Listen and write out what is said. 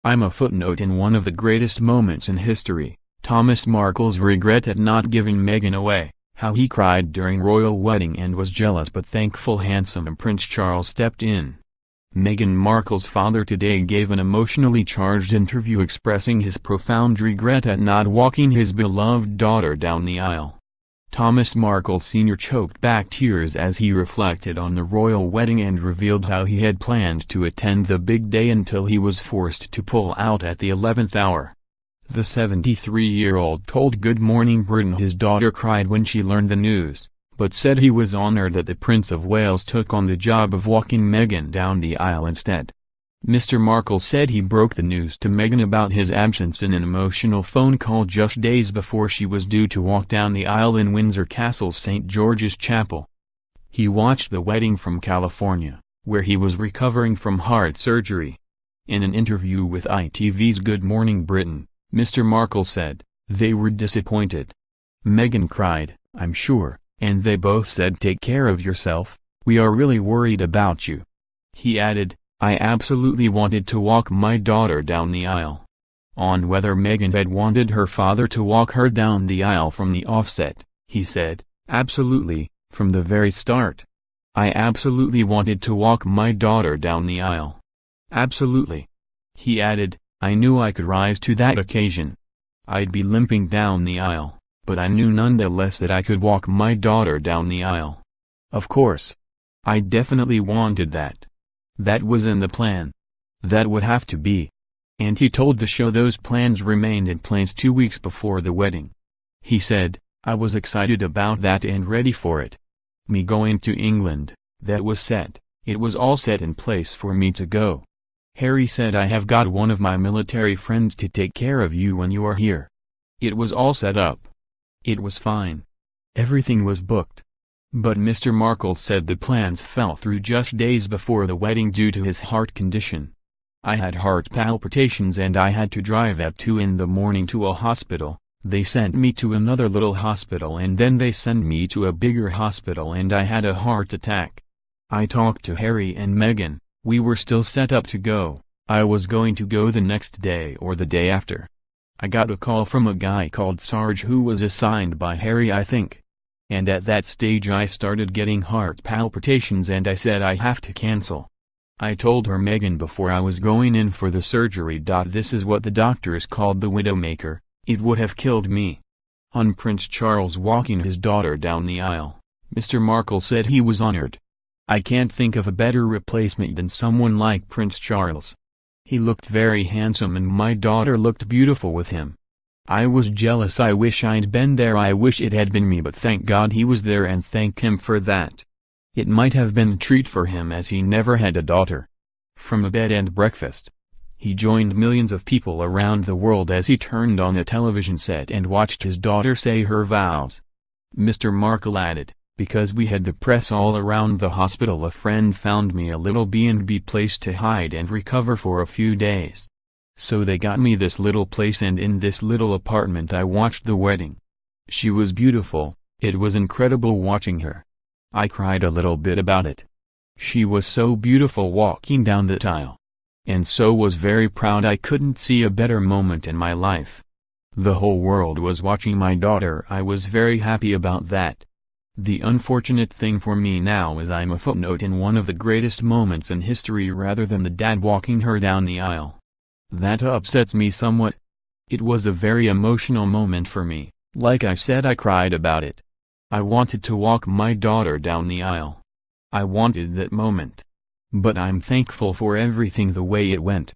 I'm a footnote in one of the greatest moments in history, Thomas Markle's regret at not giving Meghan away, how he cried during royal wedding and was jealous but thankful handsome Prince Charles stepped in. Meghan Markle's father today gave an emotionally charged interview expressing his profound regret at not walking his beloved daughter down the aisle. Thomas Markle Sr. choked back tears as he reflected on the royal wedding and revealed how he had planned to attend the big day until he was forced to pull out at the 11th hour. The 73-year-old told Good Morning Britain his daughter cried when she learned the news, but said he was honored that the Prince of Wales took on the job of walking Meghan down the aisle instead. Mr. Markle said he broke the news to Meghan about his absence in an emotional phone call just days before she was due to walk down the aisle in Windsor Castle's St. George's Chapel. He watched the wedding from California, where he was recovering from heart surgery. In an interview with ITV's Good Morning Britain, Mr. Markle said, "They were disappointed. Meghan cried, I'm sure, and they both said take care of yourself, we are really worried about you." He added, "I absolutely wanted to walk my daughter down the aisle." On whether Meghan had wanted her father to walk her down the aisle from the offset, he said, "Absolutely, from the very start. I absolutely wanted to walk my daughter down the aisle. Absolutely." He added, "I knew I could rise to that occasion. I'd be limping down the aisle, but I knew nonetheless that I could walk my daughter down the aisle. Of course. I definitely wanted that. That was in the plan. That would have to be." And he told the show those plans remained in place 2 weeks before the wedding. He said, "I was excited about that and ready for it. Me going to England, that was set, it was all set in place for me to go. Harry said I have got one of my military friends to take care of you when you are here. It was all set up. It was fine. Everything was booked." But Mr. Markle said the plans fell through just days before the wedding due to his heart condition. "I had heart palpitations and I had to drive at 2 in the morning to a hospital. They sent me to another little hospital and then they sent me to a bigger hospital and I had a heart attack. I talked to Harry and Meghan, we were still set up to go, I was going to go the next day or the day after. I got a call from a guy called Sarge who was assigned by Harry I think. And at that stage I started getting heart palpitations and I said I have to cancel. I told her Meghan before I was going in for the surgery. This is what the doctors called the widowmaker, it would have killed me." On Prince Charles walking his daughter down the aisle, Mr. Markle said he was honored. "I can't think of a better replacement than someone like Prince Charles. He looked very handsome and my daughter looked beautiful with him. I was jealous, I wish I'd been there, I wish it had been me, but thank God he was there and thank him for that. It might have been a treat for him as he never had a daughter." From a bed and breakfast, he joined millions of people around the world as he turned on a television set and watched his daughter say her vows. Mr. Markle added, "Because we had the press all around the hospital, a friend found me a little B&B place to hide and recover for a few days. So they got me this little place and in this little apartment I watched the wedding. She was beautiful, it was incredible watching her. I cried a little bit about it. She was so beautiful walking down the aisle. And so was very proud, I couldn't see a better moment in my life. The whole world was watching my daughter, I was very happy about that. The unfortunate thing for me now is I'm a footnote in one of the greatest moments in history rather than the dad walking her down the aisle. That upsets me somewhat. It was a very emotional moment for me, like I said I cried about it. I wanted to walk my daughter down the aisle. I wanted that moment. But I'm thankful for everything the way it went.